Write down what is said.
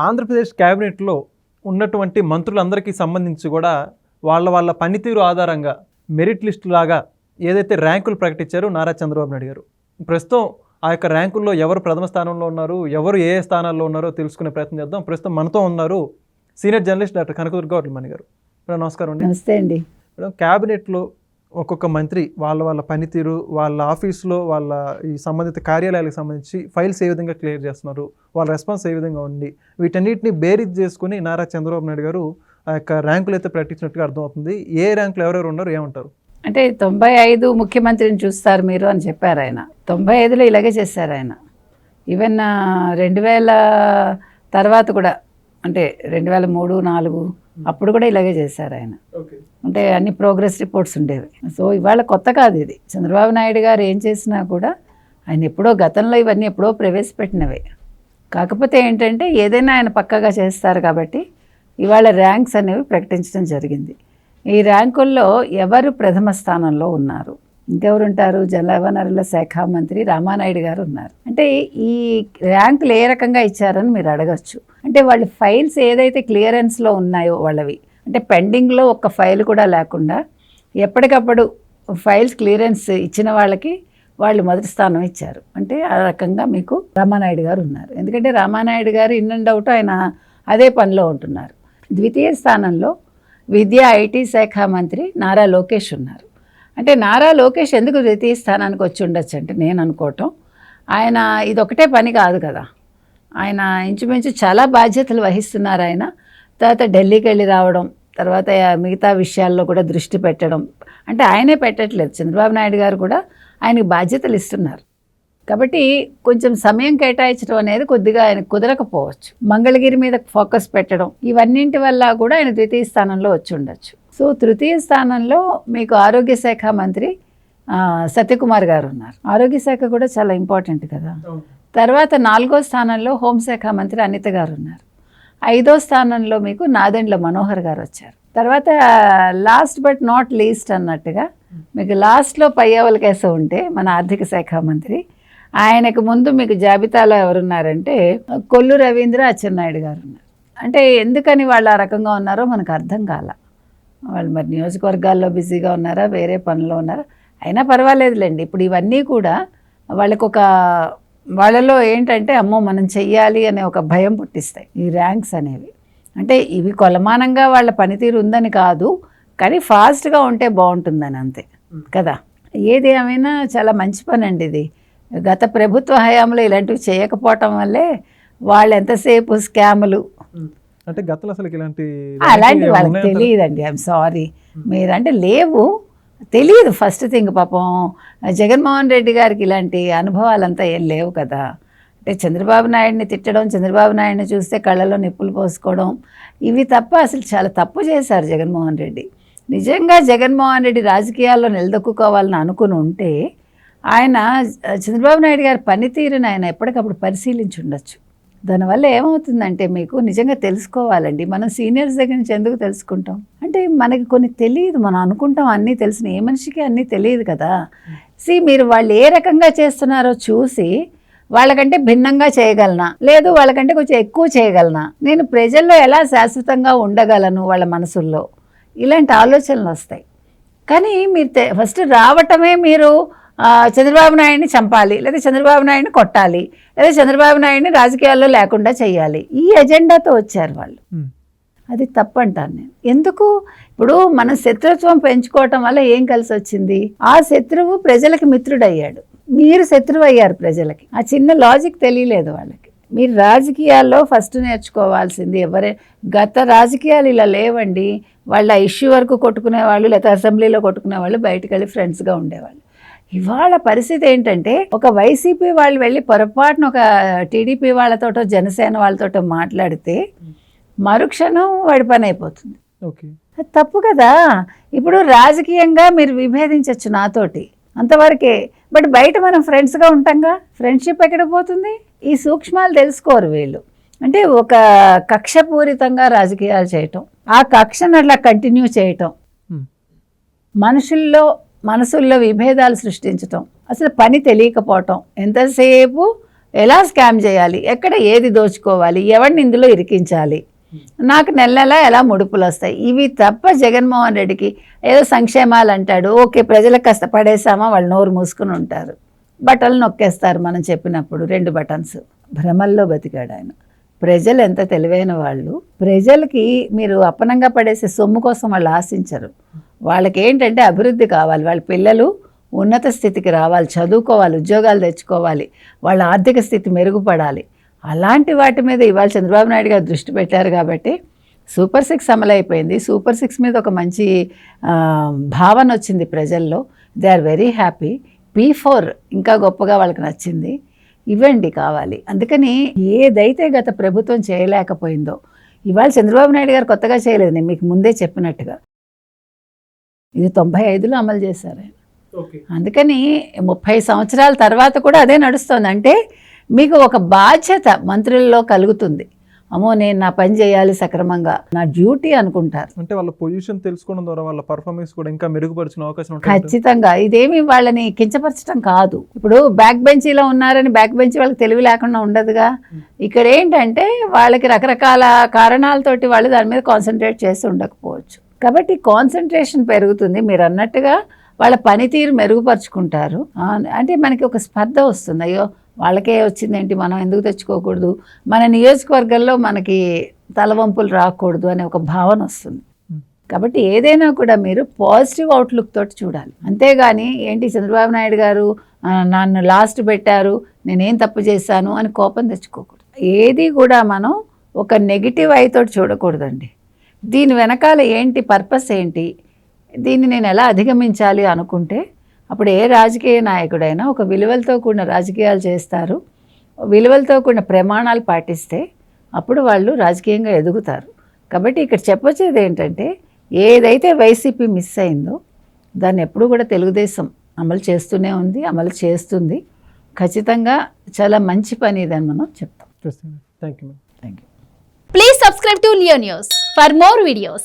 ఆంధ్రప్రదేశ్ క్యాబినెట్లో ఉన్నటువంటి మంత్రులందరికీ సంబంధించి కూడా వాళ్ళ పనితీరు ఆధారంగా మెరిట్ లిస్ట్ లాగా ఏదైతే ర్యాంకులు ప్రకటించారో నారా చంద్రబాబు నాయుడు గారు, ప్రస్తుతం ఆ యొక్క ర్యాంకుల్లో ఎవరు ప్రథమ స్థానంలో ఉన్నారు, ఎవరు ఏ స్థానాల్లో ఉన్నారో తెలుసుకునే ప్రయత్నం చేద్దాం. ప్రస్తుతం మనతో ఉన్నారు senior journalist doctor Kanakadurga Vadlamani గారు. మేడం నమస్కారం అండి. నమస్తే అండి. మేడం, క్యాబినెట్లో ఒక్కొక్క మంత్రి వాళ్ళ పనితీరు, వాళ్ళ ఆఫీస్లో వాళ్ళ ఈ సంబంధిత కార్యాలయాలకు సంబంధించి ఫైల్స్ ఏ విధంగా క్లియర్ చేస్తున్నారు, వాళ్ళ రెస్పాన్స్ ఏ విధంగా ఉంది, వీటన్నిటిని బేరీజ్ చేసుకుని నారా చంద్రబాబు నాయుడు గారు ఆ యొక్క ర్యాంకులు అయితే ప్రకటించినట్టుగా అర్థమవుతుంది. ఏ ర్యాంకులు ఎవరెవరు ఉన్నారు ఏమంటారు? అంటే 95 ముఖ్యమంత్రిని చూస్తారు మీరు అని చెప్పారు ఆయన. 95లో ఇలాగే చేశారు ఆయన. ఈవెన్ 2000 తర్వాత కూడా, అంటే 2003, 2004 అప్పుడు కూడా ఇలాగే చేశారు ఆయన. అంటే అన్ని ప్రోగ్రెస్ రిపోర్ట్స్ ఉండేవి. సో ఇవాళ కొత్త కాదు ఇది. చంద్రబాబు నాయుడు గారు ఏం చేసినా కూడా ఆయన ఎప్పుడో గతంలో ఇవన్నీ ఎప్పుడో ప్రవేశపెట్టినవే. కాకపోతే ఏంటంటే ఏదైనా ఆయన పక్కాగా చేస్తారు కాబట్టి ఇవాళ ర్యాంక్స్ అనేవి ప్రకటించడం జరిగింది. ఈ ర్యాంకుల్లో ఎవరు ప్రథమ స్థానంలో ఉన్నారు, ఇంకెవరుంటారు? జలవనరుల శాఖ మంత్రి రామానాయుడు గారు ఉన్నారు. అంటే ఈ ర్యాంకులు ఏ రకంగా ఇచ్చారని మీరు అడగచ్చు. అంటే వాళ్ళ ఫైల్స్ ఏదైతే క్లియరెన్స్లో ఉన్నాయో వాళ్ళవి, అంటే పెండింగ్లో ఒక్క ఫైల్ కూడా లేకుండా ఎప్పటికప్పుడు ఫైల్స్ క్లియరెన్స్ ఇచ్చిన వాళ్ళకి వాళ్ళు మొదటి స్థానం ఇచ్చారు. అంటే ఆ రకంగా మీకు రామానాయుడు గారు ఉన్నారు. ఎందుకంటే రామానాయుడు గారు ఇన్ అండ్ అవుట్ ఆయన అదే పనిలో ఉంటున్నారు. ద్వితీయ స్థానంలో విద్యా ఐటీ శాఖ మంత్రి నారా లోకేష్ ఉన్నారు. అంటే నారా లోకేష్ ఎందుకు ద్వితీయ స్థానానికి వచ్చి ఉండొచ్చు అంటే నేను అనుకోవటం, ఆయన ఇదొకటే పని కాదు కదా, ఆయన ఇంచుమించు చాలా బాధ్యతలు వహిస్తున్నారు ఆయన. తర్వాత ఢిల్లీకి వెళ్ళి రావడం, తర్వాత మిగతా విషయాల్లో కూడా దృష్టి పెట్టడం, అంటే ఆయనే పెట్టట్లేదు, చంద్రబాబు నాయుడు గారు కూడా ఆయనకు బాధ్యతలు ఇస్తున్నారు. కాబట్టి కొంచెం సమయం కేటాయించడం అనేది కొద్దిగా ఆయన కుదరకపోవచ్చు. మంగళగిరి మీద ఫోకస్ పెట్టడం, ఇవన్నింటి వల్ల కూడా ఆయన ద్వితీయ స్థానంలో వచ్చి ఉండొచ్చు. సో తృతీయ స్థానంలో మీకు ఆరోగ్య శాఖ మంత్రి సత్యకుమార్ గారు ఉన్నారు. ఆరోగ్య శాఖ కూడా చాలా ఇంపార్టెంట్ కదా. తర్వాత 4వ స్థానంలో హోంశాఖ మంత్రి అనిత గారు ఉన్నారు. 5వ స్థానంలో మీకు నాదెండ్ల మనోహర్ గారు వచ్చారు. తర్వాత లాస్ట్ బట్ నాట్ లీస్ట్ అన్నట్టుగా మీకు లాస్ట్లో పయ్యావల కేసు ఉంటే మన ఆర్థిక శాఖ మంత్రి, ఆయనకు ముందు మీకు జాబితాలో ఎవరున్నారంటే కొల్లు రవీంద్ర అచ్చెన్నాయుడు గారు ఉన్నారు. అంటే ఎందుకని వాళ్ళు ఆ రకంగా ఉన్నారో మనకు అర్థం కాల. వాళ్ళు మరి నియోజకవర్గాల్లో బిజీగా ఉన్నారా, వేరే పనిలో ఉన్నారా, అయినా పర్వాలేదులేండి. ఇప్పుడు ఇవన్నీ కూడా వాళ్ళలో ఏంటంటే అమ్మో మనం చెయ్యాలి అనే ఒక భయం పుట్టిస్తాయి ఈ ర్యాంక్స్ అనేవి. అంటే ఇవి కొలమానంగా వాళ్ళ పనితీరు ఉందని కాదు, కానీ ఫాస్ట్గా ఉంటే బాగుంటుందని అంతే కదా. ఏది ఏమైనా చాలా మంచి పని అండి ఇది. గత ప్రభుత్వ హయాంలో ఇలాంటివి చేయకపోవటం వల్లే వాళ్ళు ఎంతసేపు స్కాములు, అంటే గతంలో అసలు అలాంటి వాళ్ళకి తెలియదండి. ఐఎమ్ సారీ, మీరంటే లేవు, తెలియదు. ఫస్ట్ థింగ్ పాపం జగన్మోహన్ రెడ్డి గారికి ఇలాంటి అనుభవాలంతా ఏం లేవు కదా. అంటే చంద్రబాబు నాయుడిని తిట్టడం, చంద్రబాబు నాయుడిని చూస్తే కళ్ళలో నిప్పులు పోసుకోవడం, ఇవి తప్ప అసలు చాలా తప్పు చేశారు జగన్మోహన్ రెడ్డి. నిజంగా జగన్మోహన్ రెడ్డి రాజకీయాల్లో నిలదొక్కుకోవాలని అనుకుని ఉంటే ఆయన చంద్రబాబు నాయుడు గారి పనితీరుని ఆయన ఎప్పటికప్పుడు పరిశీలించి ఉండొచ్చు. దానివల్ల ఏమవుతుందంటే మీకు నిజంగా తెలుసుకోవాలండి. మనం సీనియర్స్ దగ్గర నుంచి ఎందుకు తెలుసుకుంటాం అంటే మనకి కొన్ని తెలియదు, మనం అనుకుంటాం అన్నీ తెలిసిన, ఏ మనిషికి అన్నీ తెలియదు కదా. మీరు వాళ్ళు ఏ రకంగా చేస్తున్నారో చూసి వాళ్ళకంటే భిన్నంగా చేయగలనా, లేదు వాళ్ళకంటే కొంచెం ఎక్కువ చేయగలనా, నేను ప్రజల్లో ఎలా శాశ్వతంగా ఉండగలను వాళ్ళ మనసుల్లో, ఇలాంటి ఆలోచనలు వస్తాయి. కానీ మీరు ఫస్ట్ రావటమే మీరు చంద్రబాబు నాయుడిని చంపాలి, లేదా చంద్రబాబు నాయుడిని కొట్టాలి, లేదా చంద్రబాబు నాయుడిని రాజకీయాల్లో లేకుండా చేయాలి, ఈ ఎజెండాతో వచ్చారు వాళ్ళు. అది తప్పంటాను నేను. ఎందుకు? ఇప్పుడు మనం శత్రుత్వం పెంచుకోవటం వల్ల ఏం కలిసి వచ్చింది? ఆ శత్రువు ప్రజలకి మిత్రుడయ్యాడు, మీరు శత్రువు అయ్యారు ప్రజలకి. ఆ చిన్న లాజిక్ తెలియలేదు వాళ్ళకి. మీరు రాజకీయాల్లో ఫస్ట్ నేర్చుకోవాల్సింది, గత రాజకీయాలు ఇలా లేవండి. వాళ్ళ ఇష్యూ వరకు కొట్టుకునేవాళ్ళు, లేదా అసెంబ్లీలో కొట్టుకునేవాళ్ళు, బయటకు వెళ్ళి ఫ్రెండ్స్గా ఉండేవాళ్ళు. ఇవాళ పరిస్థితి ఏంటంటే ఒక వైసీపీ వాళ్ళు వెళ్ళి పొరపాటున ఒక టీడీపీ వాళ్ళతోటో జనసేన వాళ్ళతోటో మాట్లాడితే మరుక్షణం వాడి పని అయిపోతుంది. అది తప్పు కదా. ఇప్పుడు రాజకీయంగా మీరు విభేదించవచ్చు నాతోటి, అంతవరకే. బట్ బయట మనం ఫ్రెండ్స్గా ఉంటాంగా, ఫ్రెండ్షిప్ ఎక్కడ పోతుంది? ఈ సూక్ష్మాలు తెలుసుకోరు వీళ్ళు. అంటే ఒక కక్షపూరితంగా రాజకీయాలు చేయటం, ఆ కక్షను అట్లా కంటిన్యూ చేయటం, మనసుల్లో విభేదాలు సృష్టించటం, అసలు పని తెలియకపోవటం, ఎంతసేపు ఎలా స్కామ్ చేయాలి, ఎక్కడ ఏది దోచుకోవాలి, ఎవరిని ఇందులో ఇరికించాలి, నాకు నెల నెల ఎలా ముడుపులు వస్తాయి, ఇవి తప్ప జగన్మోహన్ రెడ్డికి ఏదో సంక్షేమాలు అంటాడు, ఓకే ప్రజలకు కష్టపడేసామా, వాళ్ళు నోరు మూసుకుని ఉంటారు, బటన్లు నొక్కేస్తారు మనం చెప్పినప్పుడు 2 బటన్స్. భ్రమల్లో బతికాడు ఆయన. ప్రజలు ఎంత తెలివైన వాళ్ళు, ప్రజలకి మీరు అప్పనంగా పడేసే సొమ్ము కోసం వాళ్ళు ఆశించరు. వాళ్ళకి ఏంటంటే అభివృద్ధి కావాలి, వాళ్ళ పిల్లలు ఉన్నత స్థితికి రావాలి, చదువుకోవాలి, ఉద్యోగాలు తెచ్చుకోవాలి, వాళ్ళ ఆర్థిక స్థితి మెరుగుపడాలి. అలాంటి వాటి మీద ఇవాళ చంద్రబాబు నాయుడు గారు దృష్టి పెట్టారు కాబట్టి సూపర్ 6 అమలైపోయింది. సూపర్ 6 మీద ఒక మంచి భావన వచ్చింది ప్రజల్లో. They are very happy. P4 ఇంకా గొప్పగా వాళ్ళకి నచ్చింది. ఇవ్వండి కావాలి. అందుకని ఏదైతే గత ప్రభుత్వం చేయలేకపోయిందో ఇవాళ చంద్రబాబు నాయుడు గారు కొత్తగా చేయలేదు, నేను మీకు ముందే చెప్పినట్టుగా ఇది 95లో అమలు చేశారు ఆయన. అందుకని 30 సంవత్సరాల తర్వాత కూడా అదే నడుస్తుంది. అంటే మీకు ఒక బాధ్యత మంత్రుల్లో కలుగుతుంది. అమ్మో నేను నా పని చేయాలి సక్రమంగా, నా డ్యూటీ అనుకుంటారు. అంటే వాళ్ళ పొజిషన్ తెలుసుకోవడం ద్వారా వాళ్ళ పర్ఫార్మెన్స్ కూడా ఇంకా మెరుగుపరిచిన అవకాశం ఉంటుంది. ఖచ్చితంగా ఇదేమి వాళ్ళని కించపరచడం కాదు. ఇప్పుడు బ్యాక్ బెంచీలో ఉన్నారని బ్యాక్ బెంచ్ వాళ్ళకి తెలివి లేకుండా ఉండదుగా. ఇక్కడ ఏంటంటే వాళ్ళకి రకరకాల కారణాలతోటి వాళ్ళు దాని మీద కాన్సన్ట్రేట్ చేసి ఉండకపోవచ్చు. కాబట్టి కాన్సన్ట్రేషన్ పెరుగుతుంది. మీరు అన్నట్టుగా వాళ్ళ పనితీరు మెరుగుపరుచుకుంటారు. అంటే మనకి ఒక స్పర్ధ వస్తుంది, అయ్యో వాళ్ళకే వచ్చిందేంటి మనం ఎందుకు తెచ్చుకోకూడదు, మన నియోజకవర్గంలో మనకి తలవంపులు రాకూడదు అనే ఒక భావన వస్తుంది. కాబట్టి ఏదైనా కూడా మీరు పాజిటివ్ అవుట్లుక్ తోటి చూడాలి. అంతేగాని ఏంటి చంద్రబాబు నాయుడు గారు నన్ను లాస్ట్ పెట్టారు, నేనేం తప్పు చేశాను అని కోపం తెచ్చుకోకూడదు. ఏది కూడా మనం ఒక నెగిటివ్ ఐతోటి చూడకూడదండి. దీని వెనకాల ఏంటి పర్పస్ ఏంటి, దీన్ని నేను ఎలా అధిగమించాలి అనుకుంటే అప్పుడు ఏ రాజకీయ నాయకుడైనా ఒక విలువలతో కూడిన రాజకీయాలు చేస్తారు, విలువలతో కూడిన ప్రమాణాలు పాటిస్తే అప్పుడు వాళ్ళు రాజకీయంగా ఎదుగుతారు. కాబట్టి ఇక్కడ చెప్పొచ్చేది ఏంటంటే ఏదైతే వైసీపీ మిస్ అయిందో దాన్ని ఎప్పుడు కూడా తెలుగుదేశం అమలు చేస్తూనే ఉంది, అమలు చేస్తుంది. ఖచ్చితంగా చాలా మంచి పని ఇదని మనం చెప్తాం. Thank you. Please subscribe to Leo News for more videos.